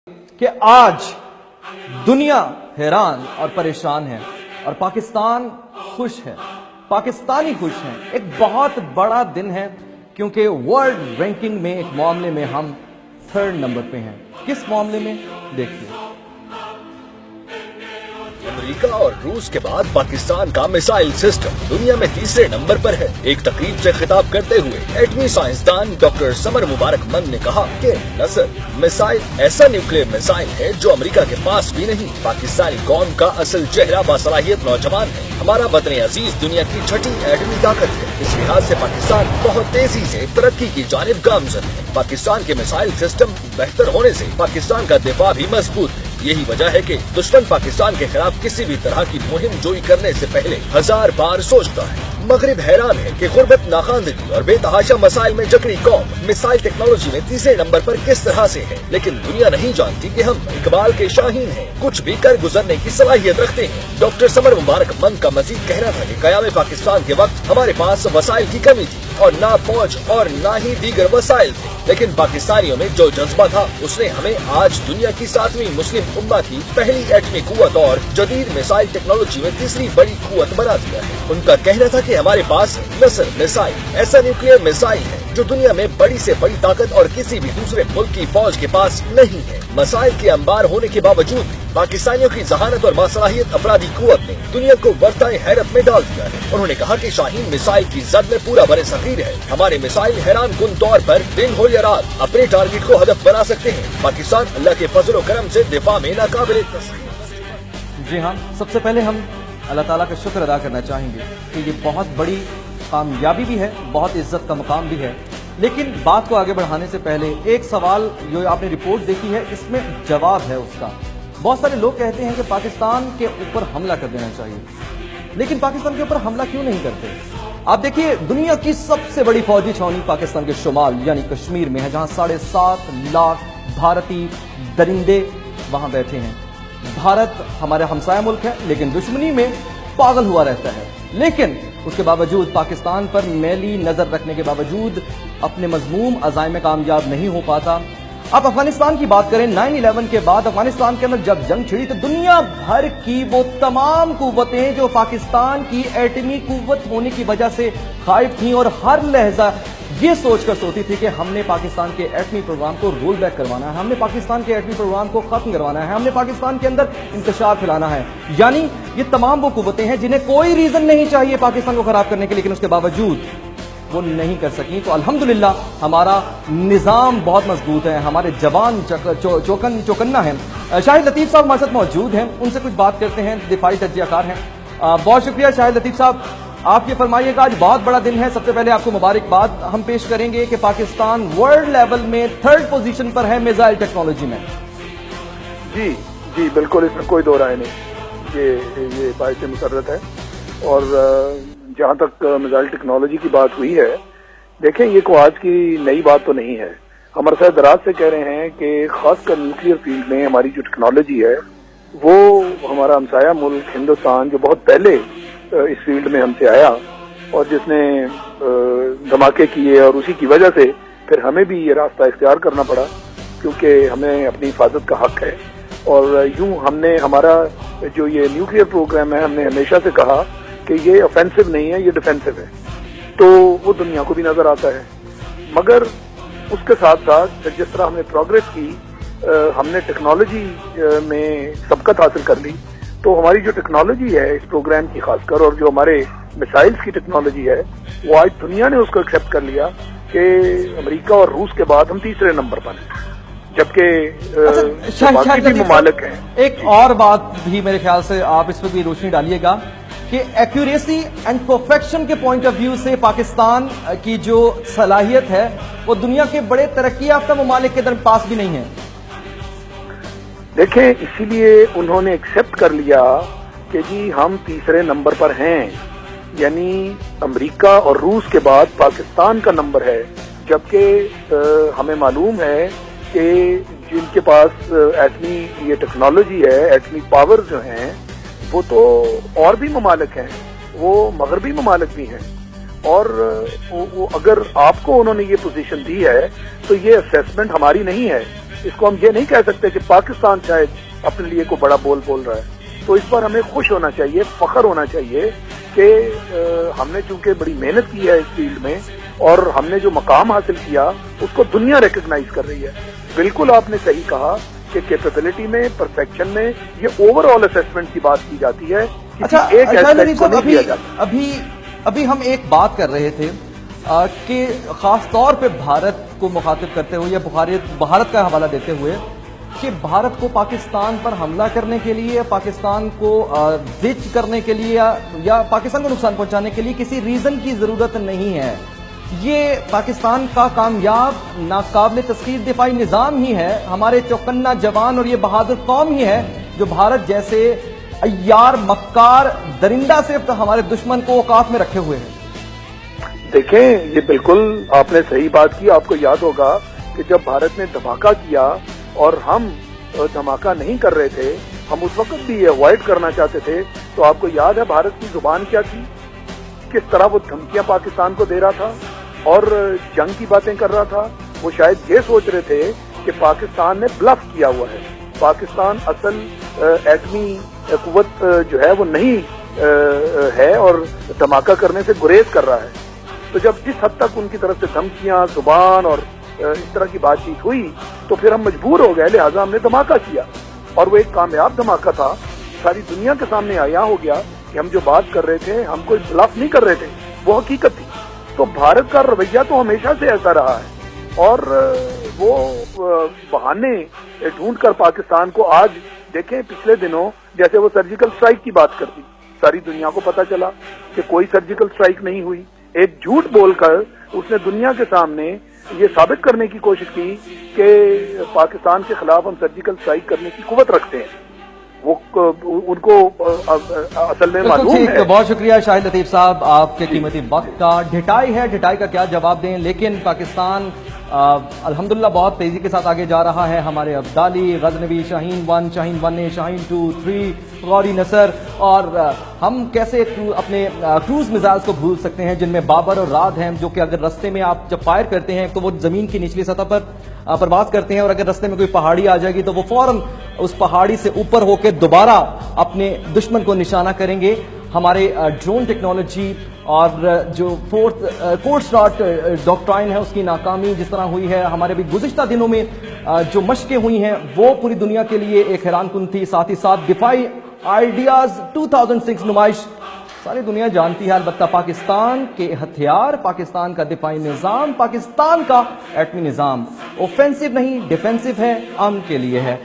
کہ آج دنیا حیران اور پریشان ہے اور پاکستان خوش ہے، پاکستانی خوش ہیں۔ ایک بہت بڑا دن ہے کیونکہ ورلڈ رینکنگ میں ایک معاملے میں ہم 3rd نمبر پہ ہیں۔ کس معاملے میں دیکھیے۔ امریکہ اور روس کے بعد پاکستان کا میسائل سسٹم دنیا میں 3رے نمبر پر ہے۔ ایک تقریب سے خطاب کرتے ہوئے ایٹمی سائنسدان ڈاکٹر سمر مبارک مند نے کہا کہ نصر میسائل ایسا نیوکلیئر میسائل ہے جو امریکہ کے پاس بھی نہیں۔ پاکستانی قوم کا اصل چہرہ باصلاحیت نوجوان ہے۔ ہمارا وطن عزیز دنیا کی 6ٹھی ایٹمی طاقت ہے۔ اس لحاظ سے پاکستان بہت تیزی سے ترقی کی جانب گامزن ہے۔ پاکستان کے میسائل سسٹم بہتر ہونے سے پاکستان کا دفاع بھی مضبوط ہے۔ یہی وجہ ہے کہ دشمن پاکستان کے خلاف کسی بھی طرح کی مہم جوئی کرنے سے پہلے 1000 بار سوچتا ہے۔ مغرب حیران ہے کہ غربت، ناخواندگی اور بے تحاشا مسائل میں جکڑی قوم میسائل ٹیکنالوجی میں 3رے نمبر پر کس طرح سے ہے، لیکن دنیا نہیں جانتی کہ ہم اقبال کے شاہین ہیں، کچھ بھی کر گزرنے کی صلاحیت رکھتے ہیں۔ ڈاکٹر سمر مبارک مند کا مزید کہنا تھا کہ قیام پاکستان کے وقت ہمارے پاس وسائل کی کمی تھی اور نہ فوج اور نہ ہی دیگر وسائل تھے، لیکن پاکستانیوں میں جو جذبہ تھا اس نے ہمیں آج دنیا کی 7ویں مسلم امہ کی پہلی ایٹمی قوت اور جدید میسائل ٹیکنالوجی میں 3ری بڑی قوت بنا دیا ہے۔ ان کا کہنا تھا کہ ہمارے پاس نصر میسائل ایسا نیوکلیئر میسائل ہے جو دنیا میں بڑی سے بڑی طاقت اور کسی بھی دوسرے ملک کی فوج کے پاس نہیں ہے۔ مسائل کے انبار ہونے کے باوجود بھی پاکستانیوں کی ذہانت اور باصلاحیت افرادی قوت نے دنیا کو ورطۂ حیرت میں ڈال دیا ہے۔ انہوں نے کہا کہ شاہین میسائل کی زد میں پورا بر صغیر ہے۔ ہمارے میسائل حیران کن طور پر دن ہو یا رات اپنے ٹارگٹ کو ہدف بنا سکتے ہیں۔ پاکستان اللہ کے فضل و کرم سے دفاع میں ناقابل تسخیر۔ جی ہاں، سب سے پہلے ہم اللہ تعالیٰ کا شکر ادا کرنا چاہیں گے کہ یہ بہت بڑی کامیابی بھی ہے، بہت عزت کا مقام بھی ہے۔ لیکن بات کو آگے بڑھانے سے پہلے ایک سوال جو آپ نے رپورٹ دیکھی ہے اس میں جواب ہے اس کا۔ بہت سارے لوگ کہتے ہیں کہ پاکستان کے اوپر حملہ کر دینا چاہیے، لیکن پاکستان کے اوپر حملہ کیوں نہیں کرتے؟ آپ دیکھیے، دنیا کی سب سے بڑی فوجی چھاؤنی پاکستان کے شمال یعنی کشمیر میں ہے، جہاں 7.5 لاکھ بھارتی درندے وہاں بیٹھے ہیں۔ بھارت ہمارا ہمسایہ ملک ہے لیکن دشمنی میں پاگل ہوا رہتا ہے، لیکن اس کے باوجود پاکستان پر میلی نظر رکھنے کے باوجود اپنے مذموم عزائم میں کامیاب نہیں ہو پاتا۔ آپ افغانستان کی بات کریں، 9/11 کے بعد افغانستان کے اندر جب جنگ چھڑی تو دنیا بھر کی وہ تمام قوتیں جو پاکستان کی ایٹمی قوت ہونے کی وجہ سے خائف تھیں اور ہر لحظہ یہ سوچ کر سوتی تھی کہ ہم نے پاکستان کے ایٹمی پروگرام کو رول بیک کروانا ہے، ہم نے پاکستان کے ایٹمی پروگرام کو ختم کروانا ہے، ہم نے پاکستان کے اندر انتشار پھیلانا ہے۔ یعنی یہ تمام وہ قوتیں ہیں جنہیں کوئی ریزن نہیں چاہیے پاکستان کو خراب کرنے کے، لیکن اس کے باوجود وہ نہیں کر سکیں۔ تو الحمدللہ ہمارا نظام بہت مضبوط ہے، ہمارے جوان چوکنا ہیں۔ شاہد لطیف صاحب ہمارے ساتھ موجود ہیں، ان سے کچھ بات کرتے ہیں، دفاعی تجزیہ کار ہیں۔ بہت شکریہ شاہد لطیف صاحب، آپ یہ فرمائیے گا آج بہت بڑا دن ہے۔ سب سے پہلے آپ کو مبارکباد ہم پیش کریں گے کہ پاکستان ورلڈ لیول میں 3rd پوزیشن پر ہے میزائل ٹیکنالوجی میں۔ جی بالکل، اس میں کوئی دو رائے نہیں، یہ باعث مسرت ہے۔ اور جہاں تک میزائل ٹیکنالوجی کی بات ہوئی ہے، دیکھیں یہ کوئی آج کی نئی بات تو نہیں ہے۔ ہم عرصہ دراز سے کہہ رہے ہیں کہ خاص کر نیوکلیئر فیلڈ میں ہماری جو ٹیکنالوجی ہے وہ ہمارا ہمسایہ ملک ہندوستان جو بہت پہلے اس فیلڈ میں ہم سے آیا اور جس نے دھماکے کیے، اور اسی کی وجہ سے پھر ہمیں بھی یہ راستہ اختیار کرنا پڑا کیونکہ ہمیں اپنی حفاظت کا حق ہے۔ اور یوں ہم نے ہمارا جو یہ نیوکلیئر پروگرام ہے، ہم نے ہمیشہ سے کہا کہ یہ آفینسو نہیں ہے، یہ ڈیفینسو ہے، تو وہ دنیا کو بھی نظر آتا ہے۔ مگر اس کے ساتھ ساتھ جس طرح ہم نے پروگریس کی، ہم نے ٹیکنالوجی میں سبقت حاصل کر لی، تو ہماری جو ٹیکنالوجی ہے اس پروگرام کی خاص کر، اور جو ہمارے میسائلز کی ٹیکنالوجی ہے، وہ آج دنیا نے اس کو ایکسیپٹ کر لیا کہ امریکہ اور روس کے بعد ہم 3رے نمبر پر ہیں، جبکہ باقی بھی ممالک ہیں۔ ایک اور بات بھی میرے خیال سے آپ اس پہ بھی روشنی ڈالیے گا کہ ایکوریسی اینڈ پرفیکشن کے پوائنٹ آف ویو سے پاکستان کی جو صلاحیت ہے وہ دنیا کے بڑے ترقی یافتہ ممالک کے پاس بھی نہیں ہے۔ دیکھیں، اسی لیے انہوں نے ایکسیپٹ کر لیا کہ جی ہم 3رے نمبر پر ہیں، یعنی امریکہ اور روس کے بعد پاکستان کا نمبر ہے، جبکہ ہمیں معلوم ہے کہ جن کے پاس ایٹمی یہ ٹیکنالوجی ہے، ایٹمی پاور جو ہیں، وہ تو اور بھی ممالک ہیں، وہ مغربی ممالک بھی ہیں، اور اگر آپ کو انہوں نے یہ پوزیشن دی ہے تو یہ اسیسمنٹ ہماری نہیں ہے، اس کو ہم یہ نہیں کہہ سکتے کہ پاکستان شاید اپنے لیے کوئی بڑا بول رہا ہے. تو اس پر ہمیں خوش ہونا چاہیے, فخر ہونا چاہیے کہ ہم نے چونکہ بڑی محنت کی ہے اس فیلڈ میں اور ہم نے جو مقام حاصل کیا اس کو دنیا ریکگنائز کر رہی ہے. بالکل آپ نے صحیح کہا کہ کیپیبلٹی میں, پرفیکشن میں یہ اوور آل اسیسمنٹ کی بات کی جاتی ہے. اچھا ایک شاہد ایسپیکٹ لطیف کو صاحب, نہیں کیا جاتا. ابھی ہم ایک بات کر رہے تھے کہ خاص طور پہ بھارت کو مخاطب کرتے ہوئے یا بھارت کا حوالہ دیتے ہوئے کہ بھارت کو پاکستان پر حملہ کرنے کے لیے, پاکستان کو زچ کرنے کے لیے یا پاکستان کو نقصان پہنچانے کے لیے کسی ریزن کی ضرورت نہیں ہے. یہ پاکستان کا کامیاب ناقابل تسخیر دفاعی نظام ہی ہے, ہمارے چوکنا جوان اور یہ بہادر قوم ہی ہے جو بھارت جیسے عیار مکار درندہ سے ہمارے دشمن کو اوقات میں رکھے ہوئے ہیں. دیکھیں یہ بالکل آپ نے صحیح بات کی. آپ کو یاد ہوگا کہ جب بھارت نے دھماکہ کیا اور ہم دھماکہ نہیں کر رہے تھے, ہم اس وقت بھی یہ اوائڈ کرنا چاہتے تھے, تو آپ کو یاد ہے بھارت کی زبان کیا تھی, کس طرح وہ دھمکیاں پاکستان کو دے رہا تھا اور جنگ کی باتیں کر رہا تھا. وہ شاید یہ سوچ رہے تھے کہ پاکستان نے بلف کیا ہوا ہے, پاکستان اصل ایٹمی قوت جو ہے وہ نہیں ہے اور دھماکہ کرنے سے گریز کر رہا ہے. تو جب اس حد تک ان کی طرف سے دھمکیاں, زبان اور اس طرح کی بات چیت ہوئی تو پھر ہم مجبور ہو گئے, لہٰذا ہم نے دھماکہ کیا اور وہ ایک کامیاب دھماکہ تھا. ساری دنیا کے سامنے آیا ہو گیا کہ ہم جو بات کر رہے تھے ہم کوئی بلف نہیں کر رہے تھے, وہ حقیقت تھی. تو بھارت کا رویہ تو ہمیشہ سے ایسا رہا ہے اور وہ بہانے ڈھونڈ کر پاکستان کو, آج دیکھیں پچھلے دنوں جیسے وہ سرجیکل اسٹرائک کی بات کرتی, ساری دنیا کو پتا چلا کہ کوئی سرجیکل اسٹرائک نہیں ہوئی. ایک جھوٹ بول کر اس نے دنیا کے سامنے یہ ثابت کرنے کی کوشش کی کہ پاکستان کے خلاف ہم سرجیکل اسٹرائک کرنے کی قوت رکھتے ہیں. وہ ان کو اصل میں معلوم ہے. بہت شکریہ شاہد لطیف صاحب آپ کے قیمتی وقت کا. ڈھٹائی ہے, ڈھٹائی کا کیا جواب دیں, لیکن پاکستان الحمدللہ بہت تیزی کے ساتھ آگے جا رہا ہے. ہمارے ابدالی, غزنوی, شاہین 1, شاہین 1A, شاہین 2, 3, غوری نصر, اور ہم کیسے اپنے کروز میزائلز کو بھول سکتے ہیں جن میں بابر اور رات ہیں, جو کہ اگر رستے میں آپ جب فائر کرتے ہیں تو وہ زمین کی نچلی سطح پر پرواز کرتے ہیں, اور اگر رستے میں کوئی پہاڑی آ جائے گی تو وہ فوراً اس پہاڑی سے اوپر ہو کے دوبارہ اپنے دشمن کو نشانہ کریں گے. ہمارے ڈرون ٹیکنالوجی اور جو فورتھ اسٹارٹ ڈاکٹرائن ہے اس کی ناکامی جس طرح ہوئی ہے, ہمارے بھی گزشتہ دنوں میں جو مشقیں ہوئی ہیں وہ پوری دنیا کے لیے ایک حیران کن تھی. ساتھ ہی ساتھ دفاعی آئیڈیاز 2006 نمائش ساری دنیا جانتی ہے, البتہ پاکستان کے ہتھیار, پاکستان کا دفاعی نظام, پاکستان کا ایٹمی نظام اوفینسو نہیں ڈیفینسو ہے, امن کے لیے ہے.